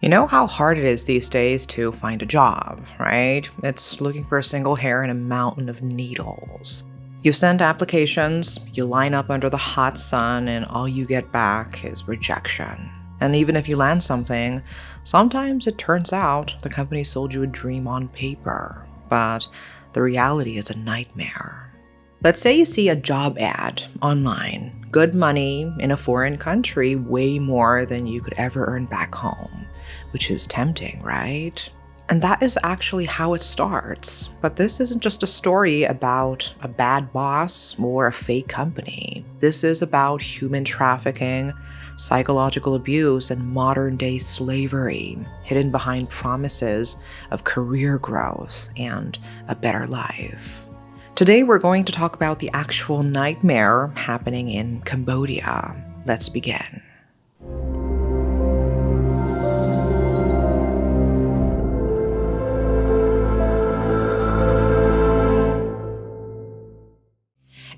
You know how hard it is these days to find a job, right? It's looking for a single hair in a mountain of needles. You send applications, you line up under the hot sun, and all you get back is rejection. And even if you land something, sometimes it turns out the company sold you a dream on paper, but the reality is a nightmare. Let's say you see a job ad online, good money in a foreign country, way more than you could ever earn back home, which is tempting, right? And that is actually how it starts. But this isn't just a story about a bad boss or a fake company. This is about human trafficking, psychological abuse, and modern-day slavery, hidden behind promises of career growth and a better life. Today, we're going to talk about the actual nightmare happening in Cambodia. Let's begin.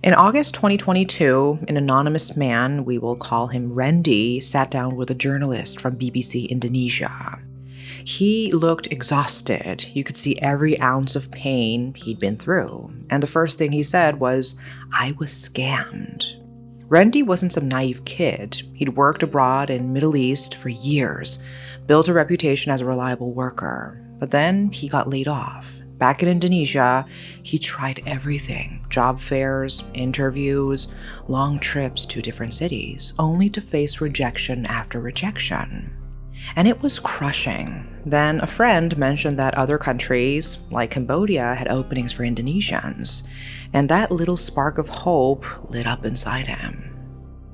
In August 2022, an anonymous man, we will call him Rendy, sat down with a journalist from BBC Indonesia. He looked exhausted. You could see every ounce of pain he'd been through. And the first thing he said was, "I was scammed." Rendy wasn't some naive kid. He'd worked abroad in Middle East for years, built a reputation as a reliable worker. But then he got laid off. Back in Indonesia, he tried everything: job fairs, interviews, long trips to different cities, only to face rejection after rejection. And it was crushing. Then a friend mentioned that other countries, like Cambodia, had openings for Indonesians, and that little spark of hope lit up inside him.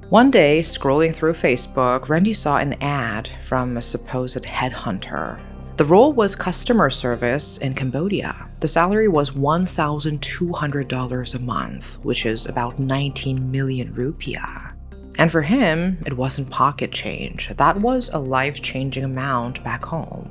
One day, scrolling through Facebook, Rendy saw an ad from a supposed headhunter. The role was customer service in Cambodia. The salary was $1,200 a month, which is about 19 million rupiah. And for him, it wasn't pocket change. That was a life-changing amount back home.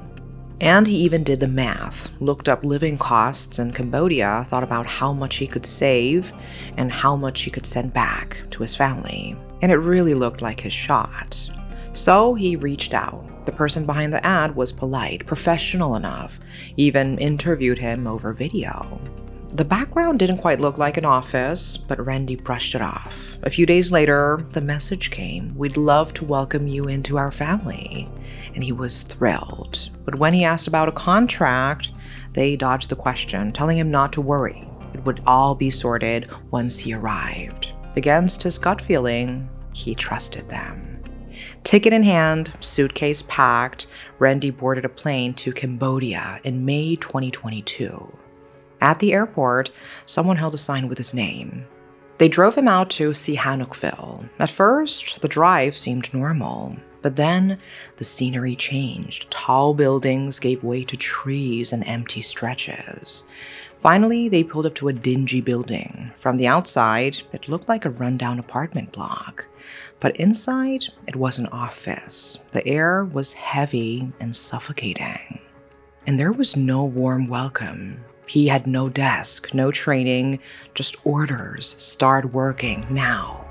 And he even did the math, looked up living costs in Cambodia, thought about how much he could save and how much he could send back to his family. And it really looked like his shot. So he reached out. The person behind the ad was polite, professional enough, even interviewed him over video. The background didn't quite look like an office, but Rendy brushed it off. A few days later, the message came, "We'd love to welcome you into our family." And he was thrilled. But when he asked about a contract, they dodged the question, telling him not to worry. It would all be sorted once he arrived. Against his gut feeling, he trusted them. Ticket in hand, suitcase packed, Rendy boarded a plane to Cambodia in May 2022. At the airport, someone held a sign with his name. They drove him out to Sihanoukville. At first, the drive seemed normal, but then the scenery changed. Tall buildings gave way to trees and empty stretches. Finally, they pulled up to a dingy building. From the outside, it looked like a rundown apartment block. But inside, it was an office. The air was heavy and suffocating. And there was no warm welcome. He had no desk, no training, just orders. Start working now.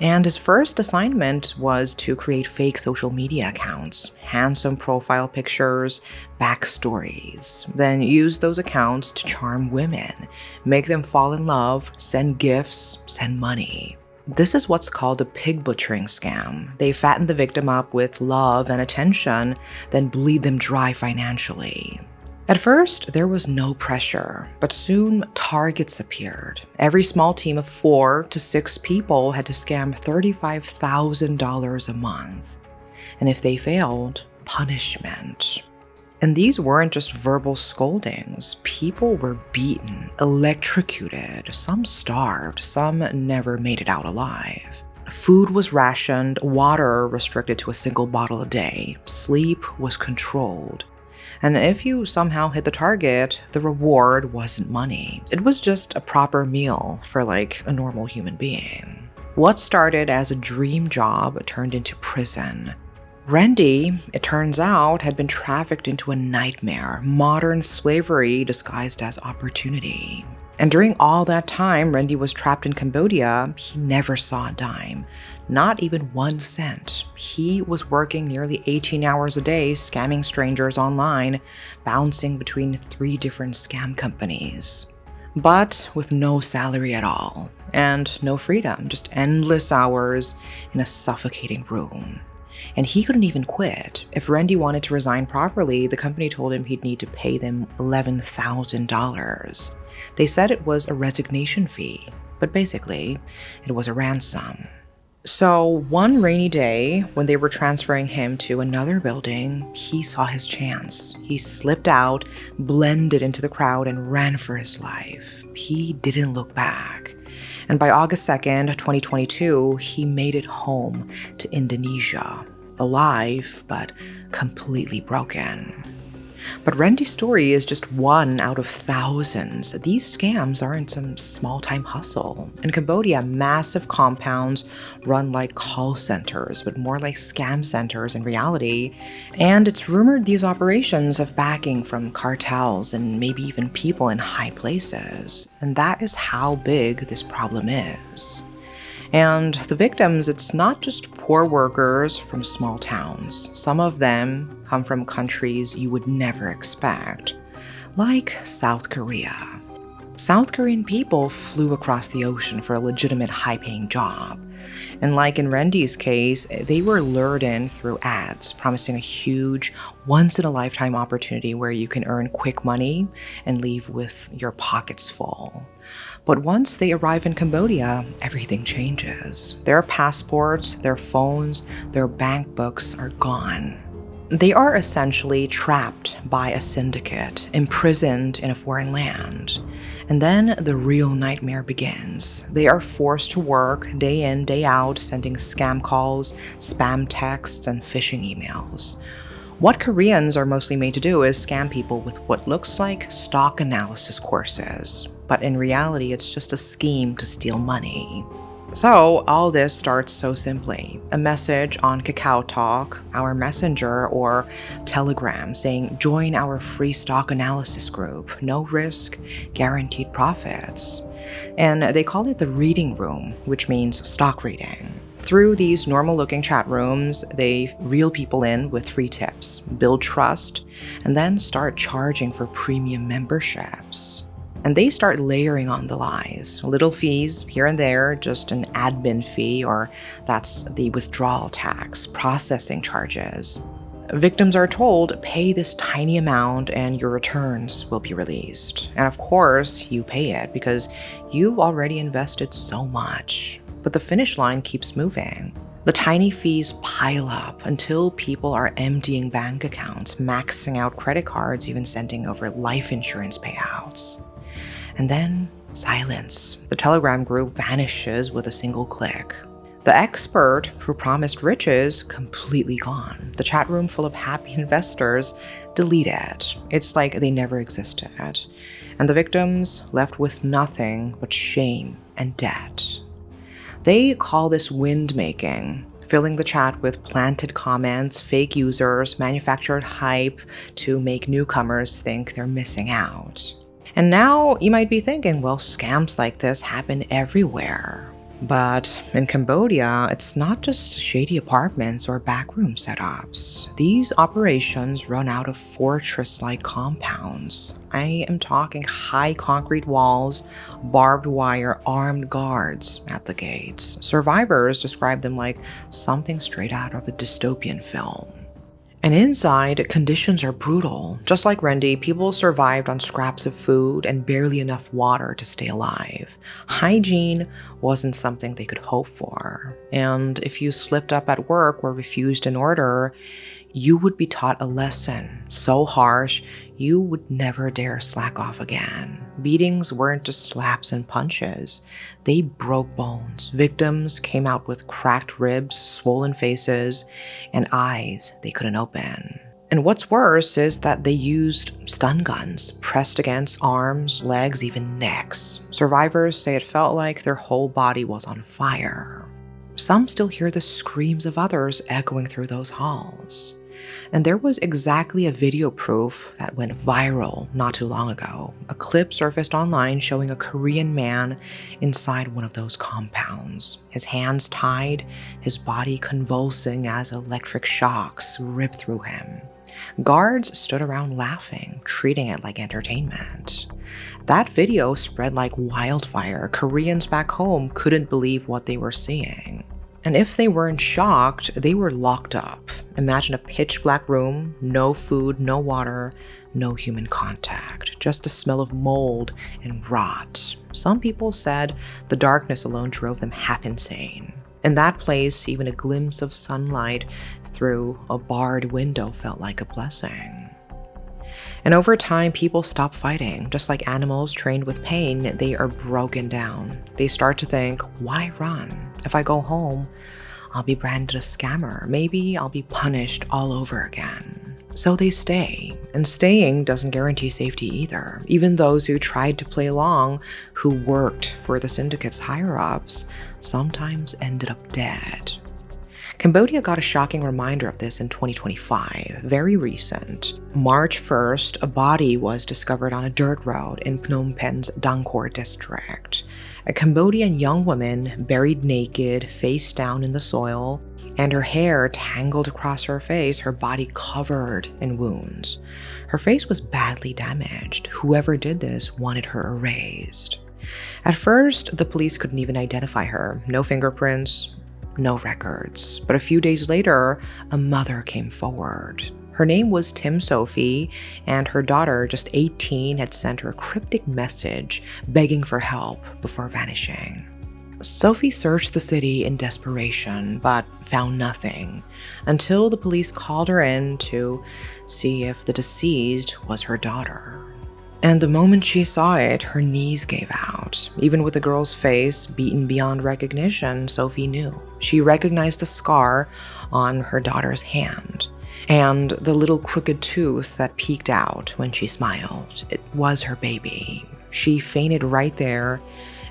And his first assignment was to create fake social media accounts, handsome profile pictures, backstories. Then use those accounts to charm women, make them fall in love, send gifts, send money. This is what's called a pig butchering scam. They fatten the victim up with love and attention, then bleed them dry financially. At first, there was no pressure, but soon targets appeared. Every small team of 4 to 6 people had to scam $35,000 a month. And if they failed, punishment. And these weren't just verbal scoldings. People were beaten, electrocuted, some starved, some never made it out alive. Food was rationed, water restricted to a single bottle a day, sleep was controlled. And if you somehow hit the target, the reward wasn't money. It was just a proper meal for like a normal human being. What started as a dream job turned into prison. Rendy, it turns out, had been trafficked into a nightmare, modern slavery disguised as opportunity. And during all that time Rendy was trapped in Cambodia, he never saw a dime, not even 1 cent. He was working nearly 18 hours a day scamming strangers online, bouncing between 3 different scam companies. But with no salary at all, and no freedom, just endless hours in a suffocating room. And he couldn't even quit. If Rendy wanted to resign properly, the company told him he'd need to pay them $11,000. They said it was a resignation fee, but basically, it was a ransom. So one rainy day, when they were transferring him to another building, he saw his chance. He slipped out, blended into the crowd, and ran for his life. He didn't look back. And by August 2nd, 2022, he made it home to Indonesia, alive but completely broken. But Rendy's story is just one out of thousands. These scams aren't some small-time hustle. In Cambodia, massive compounds run like call centers, but more like scam centers in reality. And it's rumored these operations have backing from cartels and maybe even people in high places. And that is how big this problem is. And the victims, it's not just poor workers from small towns. Some of them come from countries you would never expect, like South Korea. South Korean people flew across the ocean for a legitimate high-paying job. And like in Rendy's case, they were lured in through ads, promising a huge, once-in-a-lifetime opportunity where you can earn quick money and leave with your pockets full. But once they arrive in Cambodia, everything changes. Their passports, their phones, their bank books are gone. They are essentially trapped by a syndicate, imprisoned in a foreign land. And then the real nightmare begins. They are forced to work day in, day out, sending scam calls, spam texts, and phishing emails. What Koreans are mostly made to do is scam people with what looks like stock analysis courses. But in reality, it's just a scheme to steal money. So all this starts so simply. A message on Kakao Talk, our messenger, or Telegram saying, join our free stock analysis group. No risk, guaranteed profits. And they call it the reading room, which means stock reading. Through these normal-looking chat rooms, they reel people in with free tips, build trust, and then start charging for premium memberships. And they start layering on the lies. Little fees here and there, just an admin fee, or that's the withdrawal tax, processing charges. Victims are told, pay this tiny amount and your returns will be released. And of course, you pay it because you've already invested so much. But the finish line keeps moving. The tiny fees pile up until people are emptying bank accounts, maxing out credit cards, even sending over life insurance payouts. And then silence. The Telegram group vanishes with a single click. The expert who promised riches completely gone. The chat room full of happy investors deleted. It's like they never existed. And the victims left with nothing but shame and debt. They call this wind making, filling the chat with planted comments, fake users, manufactured hype to make newcomers think they're missing out. And now you might be thinking, well, scams like this happen everywhere. But in Cambodia, it's not just shady apartments or backroom setups. These operations run out of fortress-like compounds. I am talking high concrete walls, barbed wire, armed guards at the gates. Survivors describe them like something straight out of a dystopian film. And inside, conditions are brutal. Just like Rendy, people survived on scraps of food and barely enough water to stay alive. Hygiene wasn't something they could hope for. And if you slipped up at work or refused an order, you would be taught a lesson so harsh you would never dare slack off again. Beatings weren't just slaps and punches. They broke bones. Victims came out with cracked ribs, swollen faces, and eyes they couldn't open. And what's worse is that they used stun guns pressed against arms, legs, even necks. Survivors say it felt like their whole body was on fire. Some still hear the screams of others echoing through those halls. And there was exactly a video proof that went viral not too long ago. A clip surfaced online showing a Korean man inside one of those compounds. His hands tied, his body convulsing as electric shocks ripped through him. Guards stood around laughing, treating it like entertainment. That video spread like wildfire. Koreans back home couldn't believe what they were seeing. And if they weren't shocked, they were locked up. Imagine a pitch black room, no food, no water, no human contact, just the smell of mold and rot. Some people said the darkness alone drove them half insane. In that place, even a glimpse of sunlight through a barred window felt like a blessing. And over time, people stop fighting. Just like animals trained with pain, they are broken down. They start to think, why run? If I go home, I'll be branded a scammer. Maybe I'll be punished all over again. So they stay. And staying doesn't guarantee safety either. Even those who tried to play along, who worked for the syndicate's higher-ups, sometimes ended up dead. Cambodia got a shocking reminder of this in 2025, very recent. March 1st, a body was discovered on a dirt road in Phnom Penh's Dangkor district. A Cambodian young woman buried naked, face down in the soil, and her hair tangled across her face, her body covered in wounds. Her face was badly damaged. Whoever did this wanted her erased. At first, the police couldn't even identify her. No fingerprints, no records. But a few days later, a mother came forward. Her name was Tim Sophie, and her daughter, just 18, had sent her a cryptic message begging for help before vanishing. Sophie searched the city in desperation, but found nothing, until the police called her in to see if the deceased was her daughter. And the moment she saw it, her knees gave out. Even with the girl's face beaten beyond recognition, Sophie knew. She recognized the scar on her daughter's hand and the little crooked tooth that peeked out when she smiled. It was her baby. She fainted right there,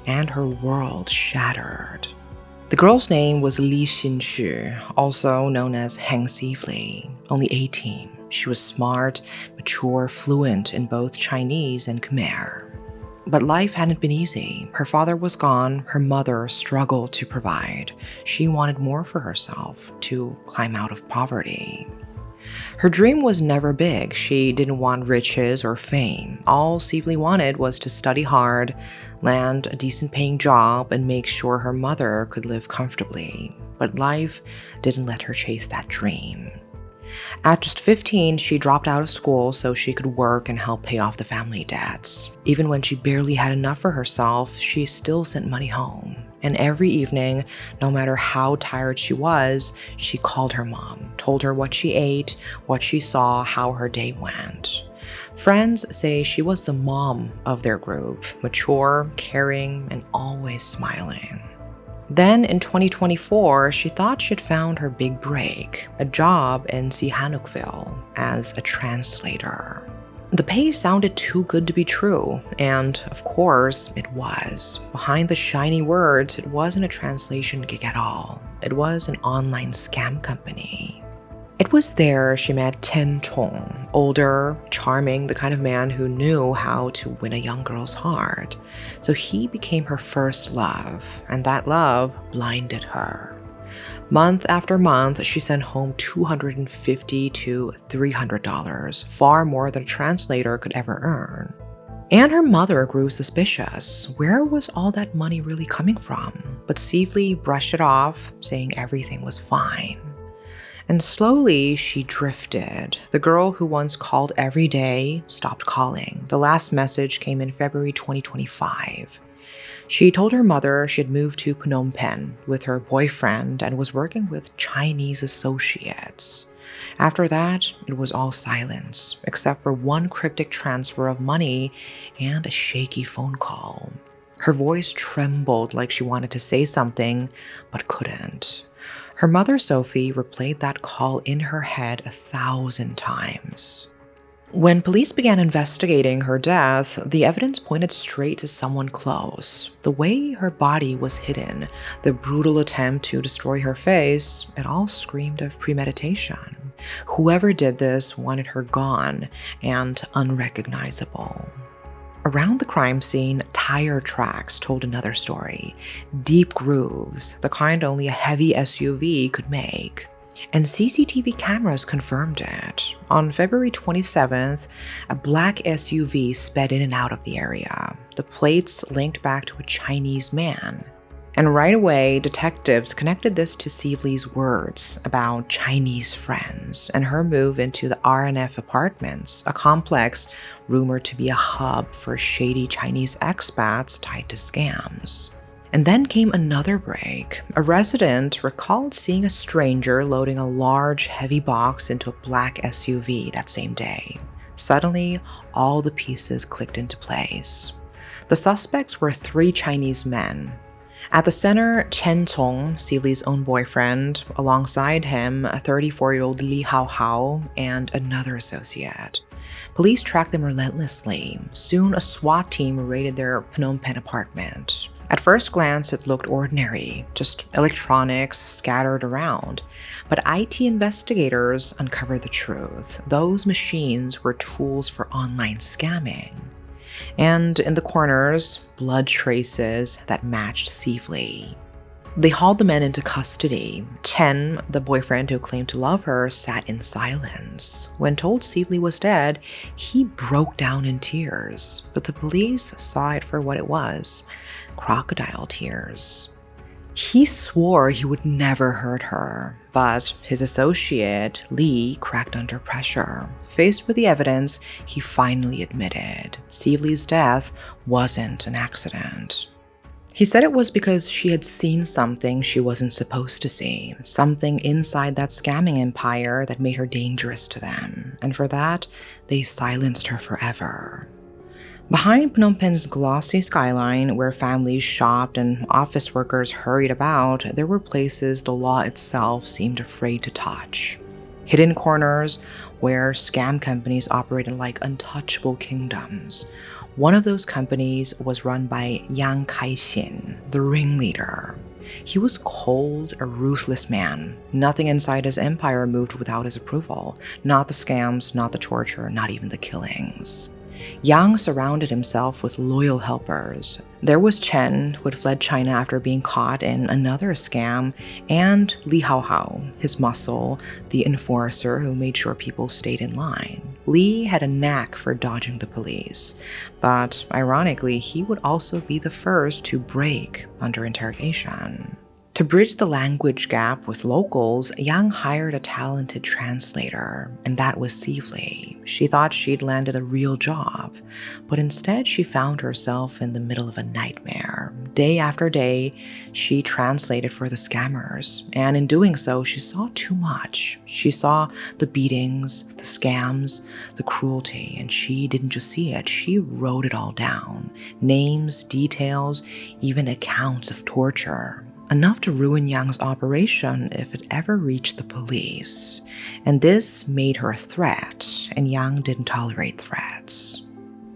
and her world shattered. The girl's name was Li Xinshu, also known as Heng Seavly, only 18. She was smart, mature, fluent in both Chinese and Khmer. But life hadn't been easy. Her father was gone, her mother struggled to provide. She wanted more for herself, to climb out of poverty. Her dream was never big. She didn't want riches or fame. All Seavly wanted was to study hard, land a decent paying job, and make sure her mother could live comfortably. But life didn't let her chase that dream. At just 15, she dropped out of school so she could work and help pay off the family debts. Even when she barely had enough for herself, she still sent money home. And every evening, no matter how tired she was, she called her mom, told her what she ate, what she saw, how her day went. Friends say she was the mom of their group, mature, caring, and always smiling. Then in 2024, she thought she'd found her big break, a job in Sihanoukville as a translator. The pay sounded too good to be true, and of course, it was. Behind the shiny words, it wasn't a translation gig at all. It was an online scam company. It was there she met Ten Tong, older, charming, the kind of man who knew how to win a young girl's heart. So he became her first love, and that love blinded her. Month after month, she sent home $250 to $300, far more than a translator could ever earn. And her mother grew suspicious. Where was all that money really coming from? But Seavly brushed it off, saying everything was fine. And slowly, she drifted. The girl who once called every day stopped calling. The last message came in February 2025. She told her mother she had moved to Phnom Penh with her boyfriend and was working with Chinese associates. After that, it was all silence, except for one cryptic transfer of money and a shaky phone call. Her voice trembled like she wanted to say something, but couldn't. Her mother, Sophie, replayed that call in her head 1,000 times. When police began investigating her death, the evidence pointed straight to someone close. The way her body was hidden, the brutal attempt to destroy her face, it all screamed of premeditation. Whoever did this wanted her gone and unrecognizable. Around the crime scene, tire tracks told another story. Deep grooves, the kind only a heavy SUV could make. And CCTV cameras confirmed it. On February 27th, a black SUV sped in and out of the area. The plates linked back to a Chinese man. And right away, detectives connected this to Seavly's words about Chinese friends and her move into the RNF apartments, a complex rumored to be a hub for shady Chinese expats tied to scams. And then came another break. A resident recalled seeing a stranger loading a large, heavy box into a black SUV that same day. Suddenly, all the pieces clicked into place. The suspects were 3 Chinese men. At the center, Chen Cong, Seavly's own boyfriend, alongside him, a 34-year-old Li Haohao, and another associate. Police tracked them relentlessly. Soon, a SWAT team raided their Phnom Penh apartment. At first glance, it looked ordinary, just electronics scattered around. But IT investigators uncovered the truth. Those machines were tools for online scamming. And in the corners, blood traces that matched Seavly. They hauled the men into custody. Chen, the boyfriend who claimed to love her, sat in silence. When told Seavly was dead, he broke down in tears. But the police saw it for what it was: crocodile tears. He swore he would never hurt her, but his associate, Lee, cracked under pressure. Faced with the evidence, he finally admitted Seavly's death wasn't an accident. He said it was because she had seen something she wasn't supposed to see, something inside that scamming empire that made her dangerous to them, and for that, they silenced her forever. Behind Phnom Penh's glossy skyline, where families shopped and office workers hurried about, there were places the law itself seemed afraid to touch. Hidden corners where scam companies operated like untouchable kingdoms. One of those companies was run by Yang Kai-xin, the ringleader. He was cold, a ruthless man. Nothing inside his empire moved without his approval. Not the scams, not the torture, not even the killings. Yang surrounded himself with loyal helpers. There was Chen, who had fled China after being caught in another scam, and Li Haohao, his muscle, the enforcer who made sure people stayed in line. Li had a knack for dodging the police, but ironically, he would also be the first to break under interrogation. To bridge the language gap with locals, Yang hired a talented translator, and that was Seavly. She thought she'd landed a real job, but instead she found herself in the middle of a nightmare. Day after day, she translated for the scammers, and in doing so, she saw too much. She saw the beatings, the scams, the cruelty, and she didn't just see it, she wrote it all down. Names, details, even accounts of torture. Enough to ruin Yang's operation if it ever reached the police. And this made her a threat, and Yang didn't tolerate threats.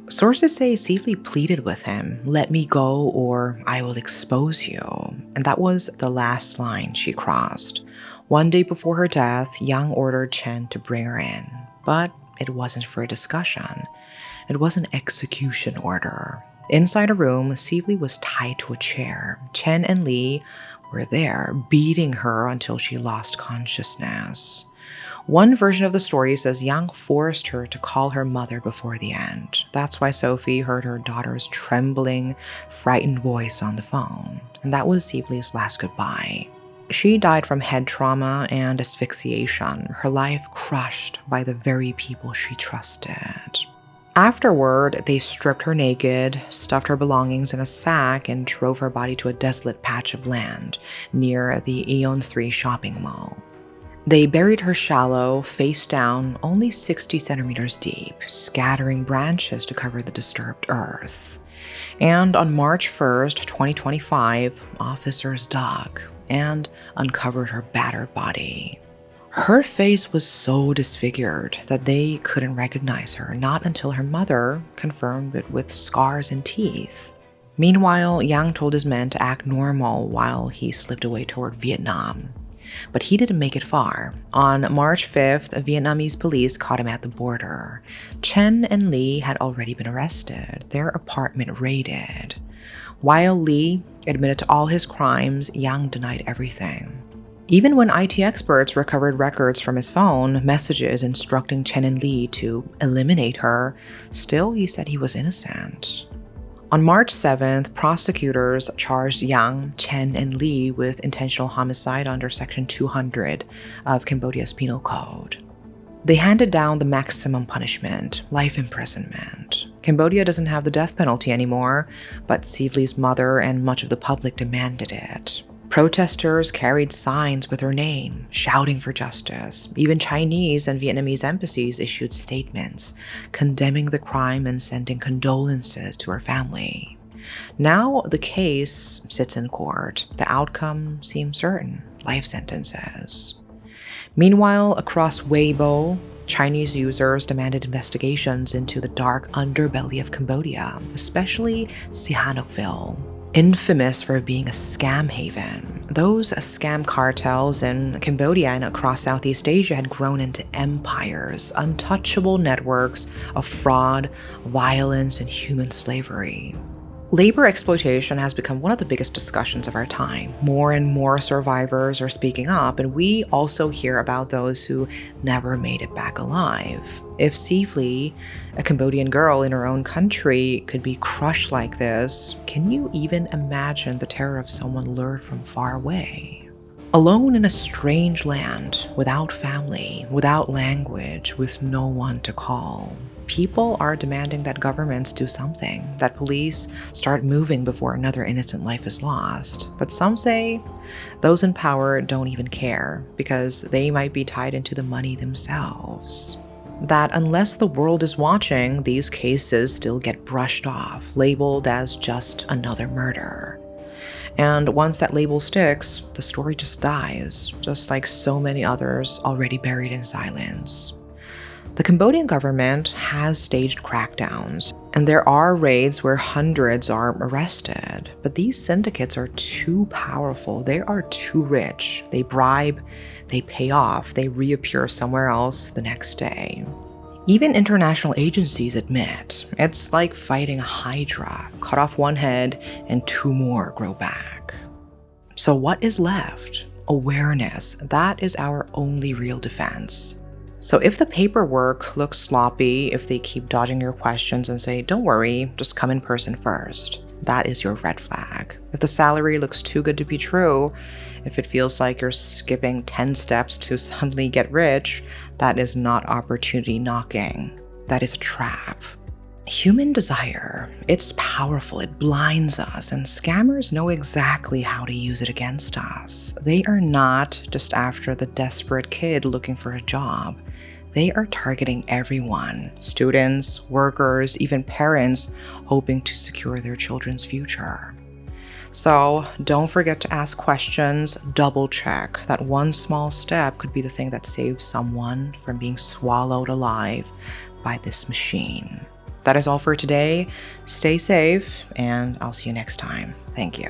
Sources say Seavly pleaded with him, "Let me go or I will expose you." And that was the last line she crossed. One day before her death, Yang ordered Chen to bring her in. But it wasn't for a discussion. It was an execution order. Inside a room, Seavly was tied to a chair. Chen and Li were there, beating her until she lost consciousness. One version of the story says Yang forced her to call her mother before the end. That's why Sophie heard her daughter's trembling, frightened voice on the phone. And that was Seavly's last goodbye. She died from head trauma and asphyxiation, her life crushed by the very people she trusted. Afterward, they stripped her naked, stuffed her belongings in a sack, and drove her body to a desolate patch of land near the Aeon 3 shopping mall. They buried her shallow, face down, only 60 centimeters deep, scattering branches to cover the disturbed earth. And on March 1st, 2025, officers dug and uncovered her battered body. Her face was so disfigured that they couldn't recognize her, not until her mother confirmed it with scars and teeth. Meanwhile, Yang told his men to act normal while he slipped away toward Vietnam. But he didn't make it far. On March 5th, Vietnamese police caught him at the border. Chen and Lee had already been arrested, their apartment raided. While Lee admitted to all his crimes, Yang denied everything. Even when IT experts recovered records from his phone, messages instructing Chen and Lee to eliminate her, still he said he was innocent. On March 7th, prosecutors charged Yang, Chen, and Lee with intentional homicide under Section 200 of Cambodia's Penal Code. They handed down the maximum punishment, life imprisonment. Cambodia doesn't have the death penalty anymore, but Seavly's mother and much of the public demanded it. Protesters carried signs with her name, shouting for justice. Even Chinese and Vietnamese embassies issued statements, condemning the crime and sending condolences to her family. Now the case sits in court. The outcome seems certain: life sentences. Meanwhile, across Weibo, Chinese users demanded investigations into the dark underbelly of Cambodia, especially Sihanoukville. Infamous for being a scam haven, those scam cartels in Cambodia and across Southeast Asia had grown into empires, untouchable networks of fraud, violence, and human slavery. Labor exploitation has become one of the biggest discussions of our time. More and more survivors are speaking up, and we also hear about those who never made it back alive. If Seavly, a Cambodian girl in her own country, could be crushed like this, can you even imagine the terror of someone lured from far away? Alone in a strange land, without family, without language, with no one to call. People are demanding that governments do something, that police start moving before another innocent life is lost. But some say those in power don't even care because they might be tied into the money themselves. That unless the world is watching, these cases still get brushed off, labeled as just another murder. And once that label sticks, the story just dies, just like so many others already buried in silence. The Cambodian government has staged crackdowns, and there are raids where hundreds are arrested. But these syndicates are too powerful. They are too rich. They bribe, they pay off, they reappear somewhere else the next day. Even international agencies admit it's like fighting a hydra. Cut off one head and two more grow back. So what is left? Awareness. That is our only real defense. So if the paperwork looks sloppy, if they keep dodging your questions and say, don't worry, just come in person first, that is your red flag. If the salary looks too good to be true, if it feels like you're skipping 10 steps to suddenly get rich, that is not opportunity knocking. That is a trap. Human desire, it's powerful, it blinds us, and scammers know exactly how to use it against us. They are not just after the desperate kid looking for a job. They are targeting everyone, students, workers, even parents hoping to secure their children's future. So don't forget to ask questions, double check. That one small step could be the thing that saves someone from being swallowed alive by this machine. That is all for today. Stay safe, and I'll see you next time. Thank you.